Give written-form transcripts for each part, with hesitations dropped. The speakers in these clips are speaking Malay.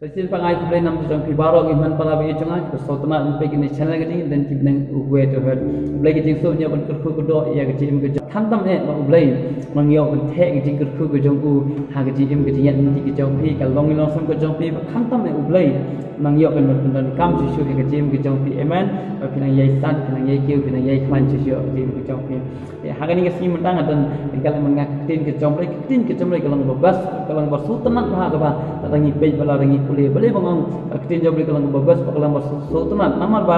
Sachin pangai ku play nam tu jong pi baro gi man pala bi changa ko sotna in pe gi channel gi den ki nang we to her play gi jing so nya ban ku do ya gi im gi tham tam e ma play mang yo ban the gi jing ku jong u ha gi im gi yan ti gi jong pi ka long long sam ko jong pi tham tam e play mang yo ban ban kam chi shu gi im gi jong pi amen pa pinang yai san pinang yai kiu pinang yai kwan chi shu gi im gi jong pi ha ga ni ga si man dang adan kala man ngak tin gi jong play ka long bas ka long bas su tanak ha ga ba ta ngi pe bala ngi boleh bang aktin job le kalang babas pakalang sultanat namar ba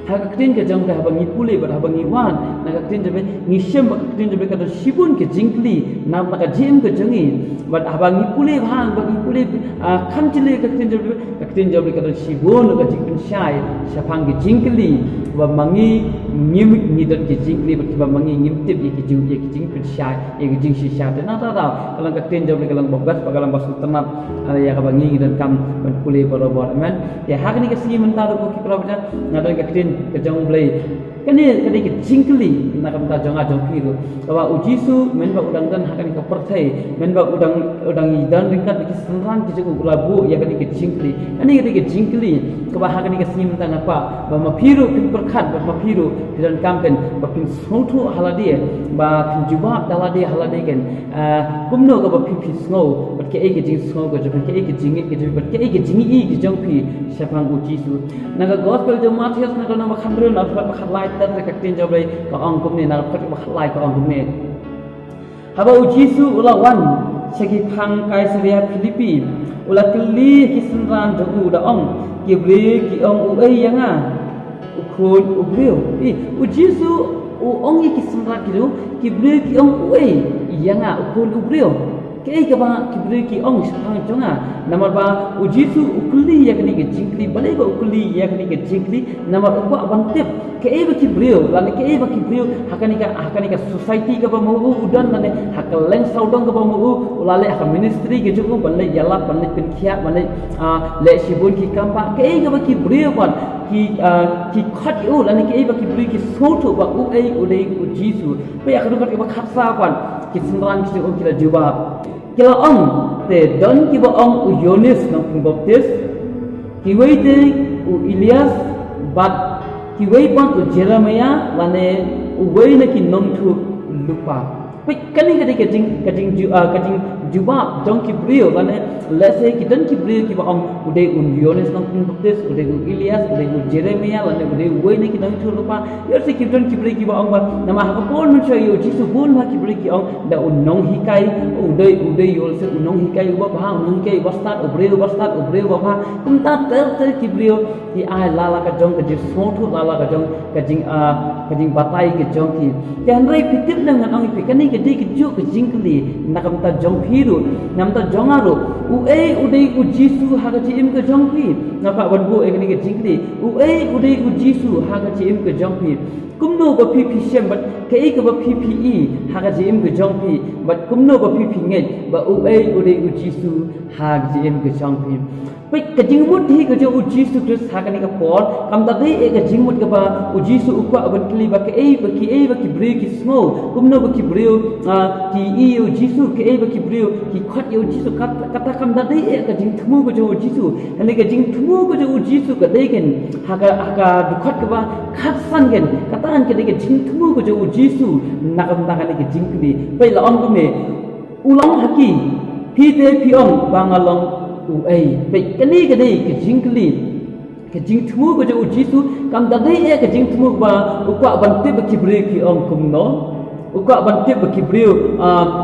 hak aktin ke jang ka bangi pule ba bangi wan na aktin job ngi shem aktin job ka shibun ke jingli nam ka jem ke jangi ba bangi pule bang bangi pule khan chile aktin job ka shibun ka jingpin shai shapang ke jingli ba mangi ngim ngidan ke jingli ba mangi ngim tip ye ke jingpin shai ye ke jing shi shai na ta kalang aktin job le kalang babas pakalang sultanat ya ka bangi dan kam pule borobo amen ya hak ni ke si mentaro ko ki probja ngadon ka tin ke jong blai kani ke jingli na kam ta jonga jong piru kawa ujisu men ba udang dan hak ni ka perthai men ba udang idan ringkat ki sanran ki jugu labu ya kani ke jingli ani ke jingli kawa hak ni ke si mentang apa ba mapiru kin perkhat ba mapiru dan kam kan ba kin sotu haladi ba kin jubab daladi haladi kan kumno ka ba pipi snow ba ke ke jing snow ko ke ke jingi ke ke jingi i ke jong pi shapang ujisu naga gospel jo Matius naga nama khandro na fa khalai ta ka tin jo bai ka ong kum ni na fa khalai ka ong kum ni haba ujisu ula wan segi phang kai seria Filipi ula kli ki sanran jo u da ong ki bre ki ong u ai yanga ukhon u breu ujisu u ong ki sanran ki bre ki ong u ai yanga ukhon u breu ke ka ba kibre ki ong sang jonga namar ba ujisu ukli yakni ke jingli balai ba ukli yakni ke jingli namar ba bantep ke ba kibreo lan ke ba kibreo hakani ka society ka ba mu udan nane hakaleng saudong ka ba mu ulale ha ministry ke juku balai yala balai pinkhia balai le shibun ki kamba ke ba kibreo ban ki khat u lan ke ba kibreo ki soto ba u ai udai ujisu pe akadu ka ba khatsa ban ki sunran ki o kila jawab kila ong te don ki ba ong u Yonis nang baptis ki wei te u Elias bat ki wei pan u Jeremiah lane u wei na ki nong thu lupa pe kani ka jing jubab jong ki brio lane let's say ki don ki brio ki ba ong u de u Yonis nang baptis u de u Elias u de u Jeremiah lane u de wei na ki nong thu lupa yer se ki don ki brio ki ba ong ba nama ha kon mun choy u jisu bun ma ki brio ki ong da u nong hikai u de yol se u nong hikai u ba u nong hikai bastat u brio ba kum ta tel ki brio ki ai lala ka jong ka ji sotu lala ka jong ka jing batai ke jong ki kan rai pitip nang ong pi kani ke di ke ju ke jingli nakam ta jong phiru nam ta jongaru u ei u dei u jisu ha ka ji im ke jong pi na pa ban bu e kani ke jingli u ei u dei u jisu ha ka ji im ke jong pi kumno ba pi shem bat ke ei ka ba pi ha ka ji im ke jong pi bat kumno ba pi ngai ba u ei u dei u jisu ha ka ji im ke jong pi pe ka jingmut hi ka jo u jisu Kristus ha ka ni ka por kam ta dei e ka jingmut ka ba u jisu u kwa ban kli ba ke ei ba ki bre ki smo kumno ba ki bre ki i u jisu ke ei ba ki bre ki khat u jisu kata kam ta dei e ka jing thmu ka jo u jisu ani ka jing thmu ka jo u jisu ka dei ken ha ka du khat ka ba khat san ken kata an ke dei ka jing thmu ka jo u jisu nakam ta ka ni ka jing kli pe la om ku me ulang haki pi te pi ong bangalong u ai pe kani ke jingli ke jing thmu ko jo jisu kam da dei e ke jing thmu ba u kwa ban te ba kibre ki ong kum no u kwa ban te ba kibre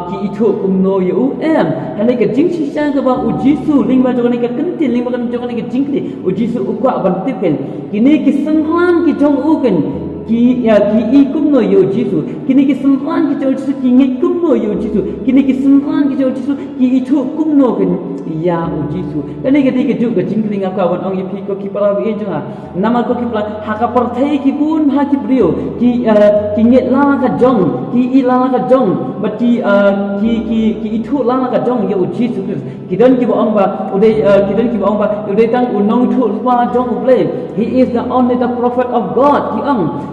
ki itho kum no yu em hane ke jing shi sang ka ba u jisu ling ba jo ni ka kanti ling ba kan jo ni ke jingli u jisu u kwa ban te pen kini ki sangran ki jong u ken ki i kum no yu jisu kini ki sangran ki jo jisu ki ngi kum no yu jisu kini ki sangran ki jo jisu ki itho kum no ken ya u jisu kani ke ju ke jingling ka wan ong pi ko ki para wi jonga nama ko ki para ha ka parthai ki bun ha ki brio ki nget la ka jong ki i la ka jong ba ki ithu la ka jong ya u jisu ki don ki ba ong ba u de ki don ki ba ong ba u de tang u nong thu pa jong u ple He is the only the prophet of God.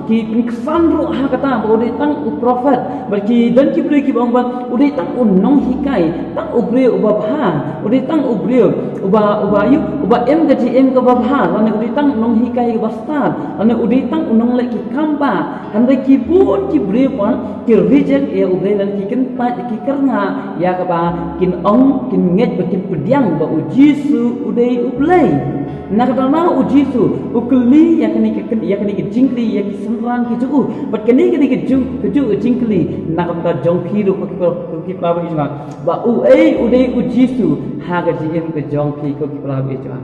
Ki peniksan ru ha kata bo de tang u prophet. Bagi dan ki beri ki bang ude tang unong hikai, tang ubre uba bha, ude tang ubre uba yu uba em gaji em ka bha, ane ude tang unong hikai ka bastar, ane ude tang unong le ki kamba, ande ki bun ki bre pon ki reject ya ubre dan ki ken pa ki karna ya ka ba kin ong kin nget ba kin pediang ba u Jisu ude ublei. Nak dana u Jisu ukli ya kini ki jingli ya ki semran ki ju but kini ki ju jingli nak ta jong phi ru ki pra ba ba u ei ude u Jisu ha ga ji em ke jong phi ko ki pra ba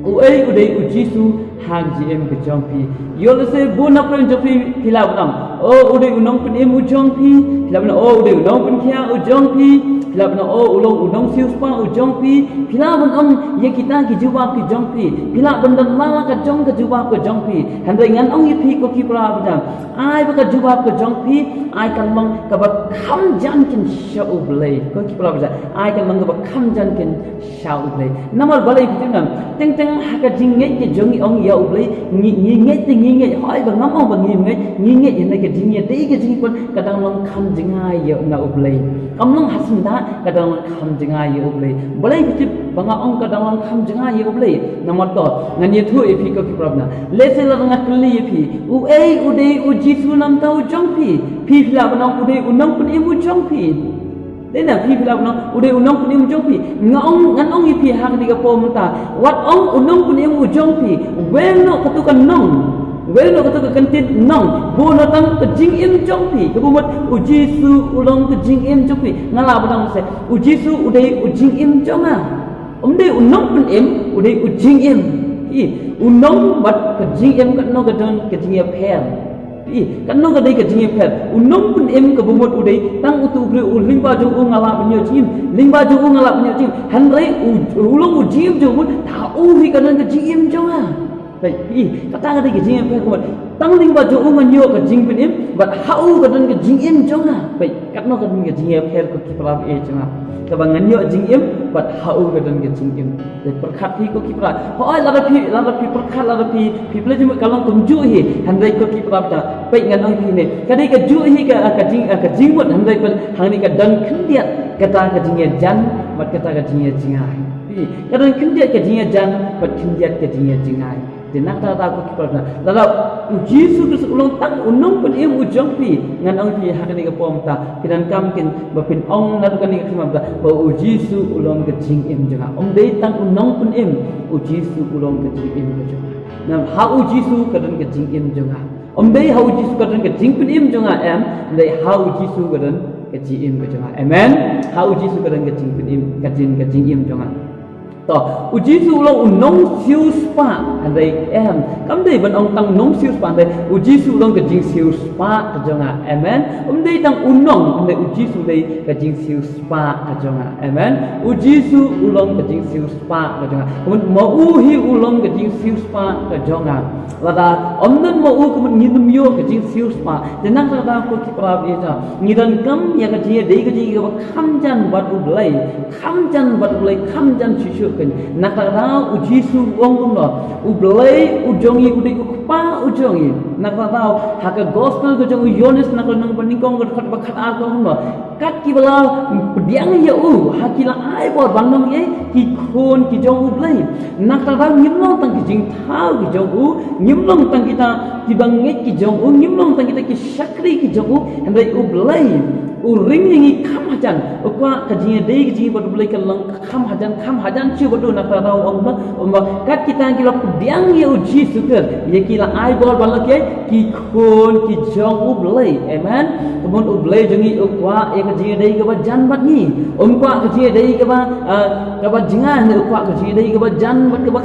u ei ude u Jisu ha ga ji em ke jong phi yo le se bu na pren jong phi phila bang o ude u nong pen em u jong phi phila bang o ude u nong pen khia u jong phi phila bang o ulong siu spa u jong phi phila bang ong ye kita ki juba ki jong phi phila bang dan la ka jong ka juba ka jong phi han dai ngan ong ye phi ko ki pra ba ai ba ka juba ka jong phi ai kan mang ka ba kham jan kin sha u blai ko ki pra ba ai kan mang ka ba kham jan kin sha u blai namal balai ki nam teng teng ha ka jing nge ki jong ong ya u blai ngi nge ai ba ngam ong ba ngi nge ye na ka jing ye dei ka jing kon ka dang long kham jing ai ya na u blai kam long hasin da ka dang long kham jing ai ya u blai balai ki banga ong ka dang long kham jing ai ya u blai namal to ngan ye thu e phi ko ki pra na le se la nga kli ye phi u ei u dei u Jisu nam tau jong phi phila banong ude unong pun imu jong phi dena phila banong ude unong pun imu jong phi ngan ong ipi ha ni ka po mata wat ong unong pun imu jong phi weno katukan nong weno katukan kantin nong bo na tang ke jing im jong phi ke bumat u Jisu ulong ke jing im jong phi ngala banong se u Jisu ude u jing im jong de unong pun im ude u jing im unong bat ke jing im kat no ka don ke jing ya pher kan no ka dei ka jing phet unong pun em ka bumot udei tang utu bre u lingba jo u ngala punyo chim lingba jo u ngala punyo chim han rei u ulong u jim jo mun ta u hi ka nan ka jim jo dai kata ka dei ka jing phet ko tang lingba jo u ngan yo ka jing pin em but ha u ka nan ka jing jo bai kat no ka dei ka jing phet ko ki pra e changa ka bang ngan yo jing em but ha u ka nan ka jing em dai perkhat hi ko ki pra ho ai la pi perkhat la pi ple jim kalong kum ju hi han rei ko ki pra ta pai ngan ong phi ne kadai ka ju hi ka jing mot han dai pen hang ni ka dang khndiat kata ka jing jan mat kata ka jing jingai ka dang khndiat ka jing jan mat khndiat ka jing jingai de nak ta ko ki pra la u Jisu Kristus ulong tang unong pen em u jong phi ngan ong phi hak ni ka pom ta kinan kam kin ba pin ong na ka ni ka kham ta ba u Jisu ulong ka jing em janga dei tang unong pen em u Jisu ulong ka jing em janga nam ha u Jisu ka dan ka jing em janga dei ha u Jisu ka dan ka jing pen em janga em dei ha u Jisu ka dan ka jing em janga amen ha u Jisu ka dan ka jing pen em ka jing em janga to u Jisu ulong unong siu spa andai em kam dei ban ong tang nong siu spa andai u Jisu ulong ka jing siu spa ka jonga amen dei tang unong andai u Jisu dei ka jing siu spa ka jonga amen u Jisu ulong ka jing siu spa ka jonga kun mo u hi ulong ka jing siu spa ka jonga lada omnan mo u kun ngin myo ka jing siu spa de nak ta ko ki pra bi ja ngidan kam ya ka ji dei ka ji ka kham jan bat u blai kham jan chu nak ta u Jisu ong no u blai u jongi u de u pa u jongi nak ta ha ka gospel ko jong Yohanes nak nang paningkong ko khat bakhat a ko no kat ki bala pediang ya u ha ki la ai bo bang nong ye ki khon ki jong u blai nak ta ngim long tang ki jing thau ki jong u ngim long tang kita ki bang nge ki jong u ngim long tang kita ki shakri ki jong u andai u blai u ring ngi kham hajan u kwa ka jing dei ki jing bo blai ka lang kham hajan chi bo do nak ta ong kat kita ki la pediang ya u Jisu ke ye ki la ai bo bang la ki khon ki jong u blai amen kemun u blai jongi u kwa e ka jing dei ka ba jan bat ni kwa ka jing dei ka ba jingan u kwa ka jing dei ka ba jan bat ka ba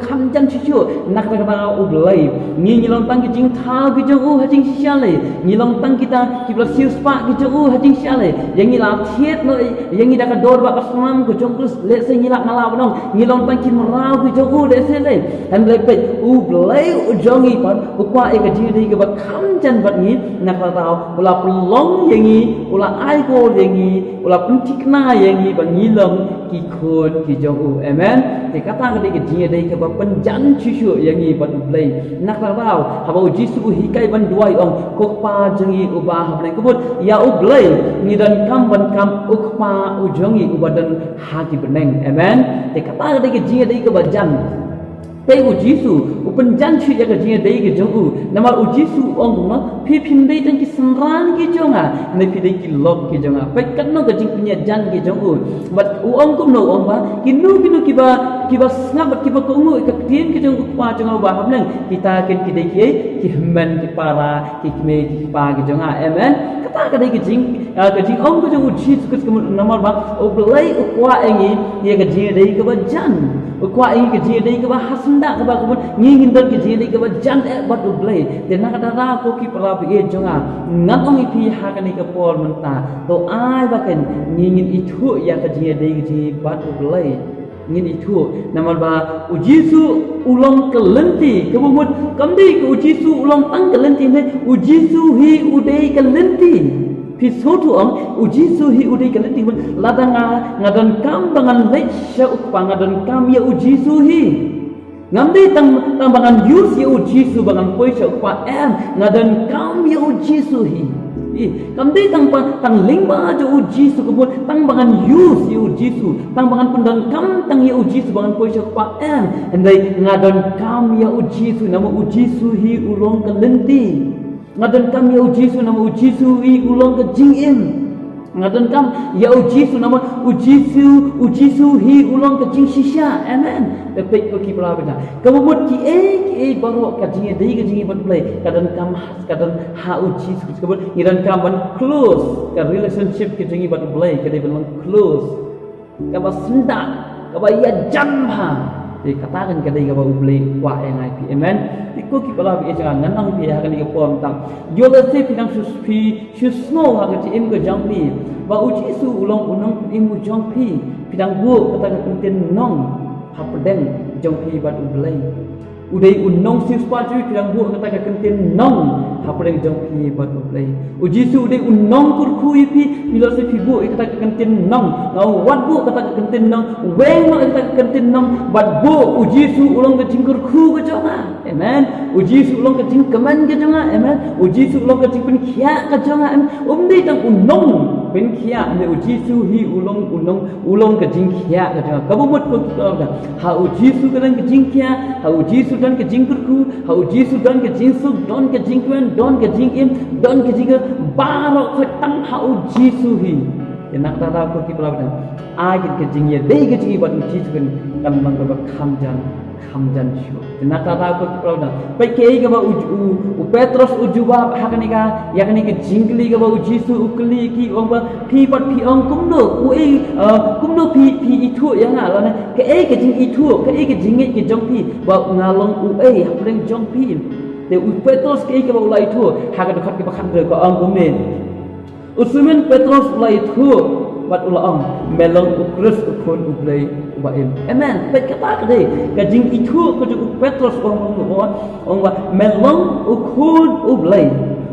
kham jan chi chu nak ta u blai ni long tang ki jing tha ki jong u ha jing sia le ni long tang kita ki bla siu spa ki jauh hajing syale yang ngilap thiet no yang ngi dak dor ba kasmam ko jongkus le se ngilap ngala bonong ngilong tang ki merau ki jauh le se le han le pe u blai u jongi pat u kwa e ka ji dei ka ba kham chan bat ngi nak la tao ula pelong yang ngi ula ai ko yang ngi ula pentik na yang ngi ba ngilong ki khon ki jauh amen te kata ka dei ka ji dei ka ba penjan chu yang ngi bat u blai nak la tao ha ba jisu hikai ban duai ong kok pa jengi ubah hablai kubut ya ublai ni dan kam ban kam ukpa ujongi ubadan hati beneng amen te kata de ke jinga de ke bajan pe u jisu upenjan chu ya ke jinga de ke jongu namar u jisu ong no phi phim de tan ki samran ki jonga ne phi de ki lok ki jonga pe kan no ke jing punya jan ki jongu but u ong kum no ong ba ki nu ki ba snap ki ba ko ngu ke tien ki jongu pa jonga ba hableng kita ken ki de ki men ki para ki me ki pa ki jonga amen kata ka de ki jing ong ko jongu jisu ke namar ba u blai u kwa engi ye ke jinga de ke ba jan u kwa engi ke jinga de ke ba hasnda ke ba ko ngin dal ke jinga de ke ba jan e ba u blai de na kata ra ko ki para bi e jonga ngan ong i pi ha ka ni ke por menta to ai ba ken ngin itu ya ke jinga de ke ji ba u blai ngin itu namal ba u jisu ulong kelenti kebumut kamdi ke u jisu ulong tang kelenti ne u jisu hi udai kelenti pi sotu ong u jisu hi udai kelenti ladanga ngadan kam bangan lecha upangadan kam ya u jisu hi ngamdi tang bangan yus ya u jisu bangan poisa upa em ngadan kam ya u jisu hi kamdi tang lingba jo u jisu kebut tang bangan yus ya u jisu tang bangan pendan kam tang ya u jisu bangan poisa upa em andai ngadan kam ya u jisu nama u jisu hi ulong kelenti ngadan kam ya u jisu nama u jisu hi ulong ke jingin ngadan kam ya u jisu nama u jisu hi ulong ke jing shisha amen pe ko ki bra bena kebut ki e baro ka jing dei ke jing ban play kadan kam kadan ha u jisu kebut ngidan kam ban close ka relationship ke jing ban play ke dei ban close ka ba senda ka ba ya jam ha thì katakan ka dei ka ba play wa ngai pi amen ko ki bra bi jangan nang pi ha ka ni ko pom tang yo le se pinang su snow ha ka ti im ko jang pi ba u jisu ulong unong im mu jang pi pinang bu kata ka pentin nong hapden jong pi bat ublai udai unong sis paju pinang bu kata ka pentin nong hapden jong pi bat ublai u jisu udai unong kur khu pi milo se pi bu kata ka pentin nong ngau wat bu kata ka pentin nong weng ma kata ka pentin nong bat bu u jisu ulong ka jingkur khu ka jonga amen u jisu ulong ka jing kaman ka jonga amen u jisu ulong ka jing pen khia ka jonga amen dei tang unong pen khia ne u jisu hi ulong ka jing khia ka jonga kabumut ko ka ha u jisu ka dan ka jing khia ha u jisu dan ka jing kurku ha u jisu dan ka jing su don ka jing kwen don ka jing im don ka jing baro ka tang ha u jisu hi nak ta ko ki bra dan agit ka jing ye dei ka jing ba u jisu kan mang ka khamjan shu nak ta ko ki bra dan pai ke ga ba u Petrus u juba ha ka ni ka ya ka ni ka jingli ga ba u jisu u kli ki ong ba phi pat phi ong kum no u e kum no phi itu ya nga la ne ka jing itu ka jing ke jong phi ba ngalong u ha preng jong phi te u Petrus ke ga ba u la itu ha ka khat ke ba khan ko ong kum ne usumen Petrus la itu bat ulang melong ukrus ukun ublai ubaim amen pe kata ka dei ka jing itu ko Petrus ong ba melong ukun ublai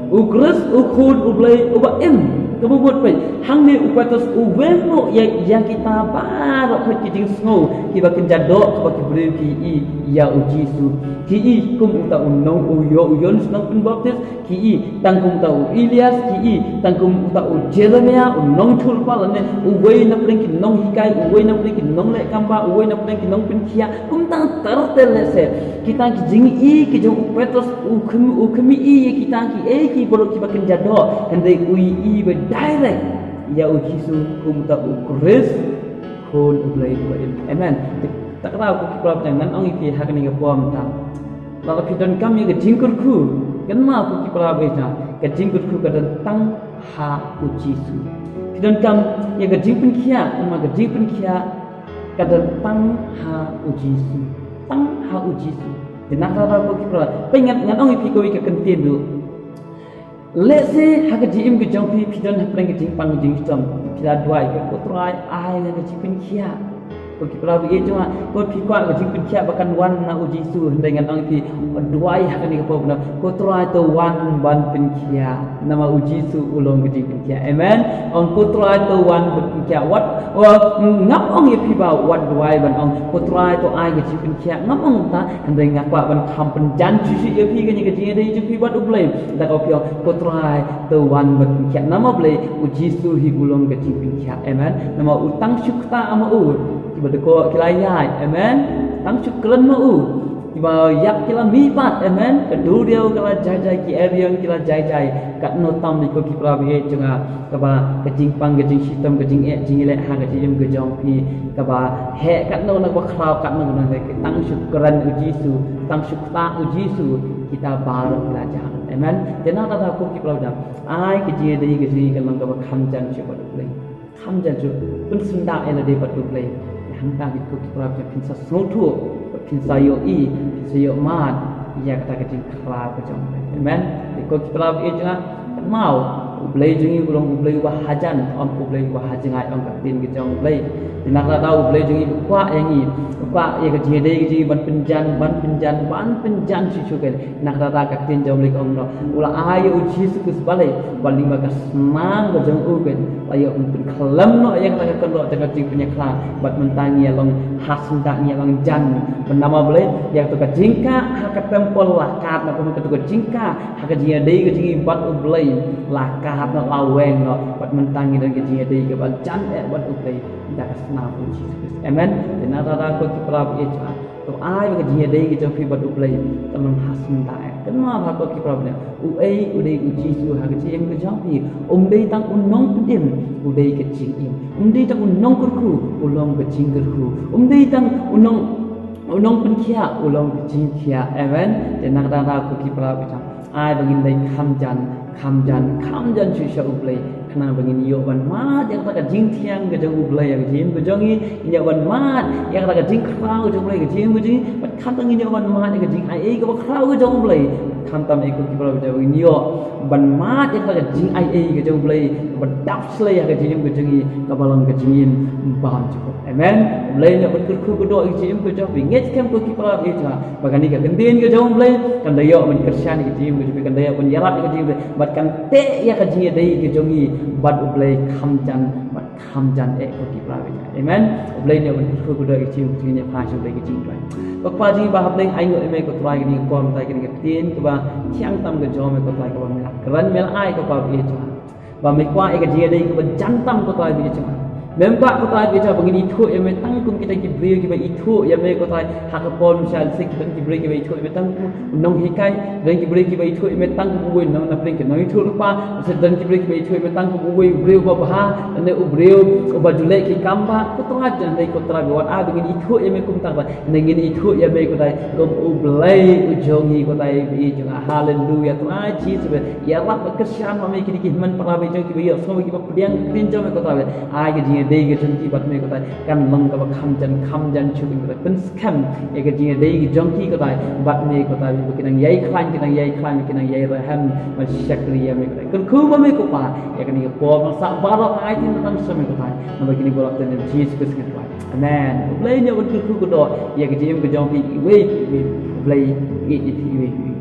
ukrus ukun ublai ubaim kebubut pe hang ni Petrus uwemo ya kita baro ko jing snow ki ba ken jado ko ki bri ki i ya u jisu ki i kum ta unong u yon snong pun baptis ki i tangkum ta u Elias ki i tangkum ta u Jeremia unong thul pa la ne uwei na pring ki nong hikai uwei na pring ki nong le kamba uwei na pring ki nong pin khia kum tang tartel le se kita ki jing i ki jong Petrus u khmi i kita ki ki boro ki ba ken jado hande u i be direct ya u jisu kum ta u kris kon ublai ubaim amen tak tahu ko kiprap jangan ong iki hakni ga pom ta la ka pidon kam ye ga jingkur khu kan ma ko kiprap be ta ga jingkur khu ga tang ha u jisu pidon kam ye ga jingpin khia ma ga jingpin khia ga tang ha u jisu tang ha u jisu de nak tahu ko kiprap pengat ngan ong iki ko wi ka kentin du let's say hak jim ke jong pi pidon hapeng ke jing pang jing som pila duai ke ko trai ai na ke jipin kia ko ki pra bi cuma ko pi kwa ke jipin kia bakan wan na uji su dengan ang pi duai hak ni ke po na ko trai to wan ban pin kia nama uji su ulong ke jipin kia amen on ko trai to wan ban pin kia what ngap ong ye pi ba wat duai ban ong ko trai to ai ke jipin kia ngap ong ta andai ngap ban kham pen jan chi chi ye pi ke ni ke jing dei ju pi wat ublai ta ko pi ko trai to wan ban pin kia nama blai uji su hi ulong ke jipin kia amen nama utang syukta ama u tiba ko kilayai amen tang syukran ma u tiba yak kila mipat amen kedu dia kala jai ki area kila jai kat no tam ni ko ki prabi jenga kaba kejing pang kejing sistem kejing jing le ha kejing ke jong pi kaba he kat no na ko khrau kat no na ke tang syukran uji su tang syukta uji su kita baru belajar amen dena ta ko ki prabi ai kejing dei kejing kan kaba khamjan syukur play khamjan ju pun sunda ela de patu play hangta di ko ki prabi pinsa snotu pinsa yo pinsa yo mat ya kata kejing khra ke jong amen di ko ki prabi jenga mau ublai jungi ulong ublai wa hajan om ublai wa hajangai om katin ke jong ublai nak ta tahu ublai jungi kwa yang ni kwa ye ke jing dei ke ban penjan si chuken nak ta ta katin jong lek om no ula ayo uji sukus balai bali maka senang ke jong u ken ayo pun kelam no yang ta ke lo jaga jing punya kla bat mentangi long hasun tak ni long jan bernama balai yang tu ka jingka hak tempol lakat na ko ke jingka hak jing dei ke jing bat ublai lakat na laweng no bat mentangi dan ke jing dei ke bat jan bat ublai dak senang uji sukus amen dan ta ko ki prab ye to ai ke jing dei ke jong pi bat ublai tamang hasun tak kenma ha ko ki prab ne u ai udai uji su hak jing ke jong pi dei tang unong pudim udai ke jing dei tang unong kurku ulong ke jing kurku dei tang unong pun kia ulong ke jing kia amen dan nak ta ko ki prab ai bagi dei khamjan chu sha ublai kana bagi yo ban mat yang ta jing thiang ke jong ublai yang jing ke jong ni ban mat yang ta jing krau jong ublai ke jing bat kham tang ni ban mat ke jing ai ke krau ke jong ublai kham tam ek ki bra bagi yo ban mat yang ta jing ai ke jong ublai ban dap slay ke jing ke balong ke jing ban cukup amen ublai ni ban kurku ke do ke jing ke jong binget kem ko ki bra be cha bagani ke gendin ke jong ublai kan dayo ban kersian ke jing ke kan dayo ban yarat ke jing bat kan te ya ke jing dei ke jong bat ublai khamjan ko ki prawe amen ublai ne ban ko ko do ki chiu ki ne pha chu ublai ki chiu trai ko pa ji ba hab leng ai ngo me ko trai ki ko am tai ki tin ko ba thiang tam ke jo me ko trai ko ba me kran mel ai ko pa bi cha ba me kwa e ka ji dei ko ba jan tam ko trai bi cha memba ko trai bi cha bangini thu e me tang kum kita ki bri ki ba i thu ya me ko trai ha ka pon shal sik ban ki bri ki ba i thu me tang nong hi kai dan ki bri ki ba i thu me tang ku we nong na pling ki noi thu pa se dan ki bri ki ba i thu me tang ku we bri ba ba ne u bri u ba jule ki kamba ko trai jan dei ko trai bi wat a bangini thu e me kum tang ba ne ngini thu ya me ko trai ko u blai u jongi ko trai bi jung haleluya trai chi se ya rap ke shan ma me ki ki man para be jong ki ba yo so ki ba pdiang tin jo me ko trai a ki ji dei ke jong ki bat me ko trai kan mang ka ba khamjan chu ki ba pen scam e ke ji dei ki jong ki ko trai bat me ko trai bi ki nang yai klan ki nang yai raham ma shakri ya me ko trai kun khu ma me ko pa e ke ni ko ma sa ba ro ai tin tam so me ko trai ma ba ki ni ko la ten jesus ko skat trai amen blai ne ban khu ko do ye ke ji me ko jong ki we blai ki ti we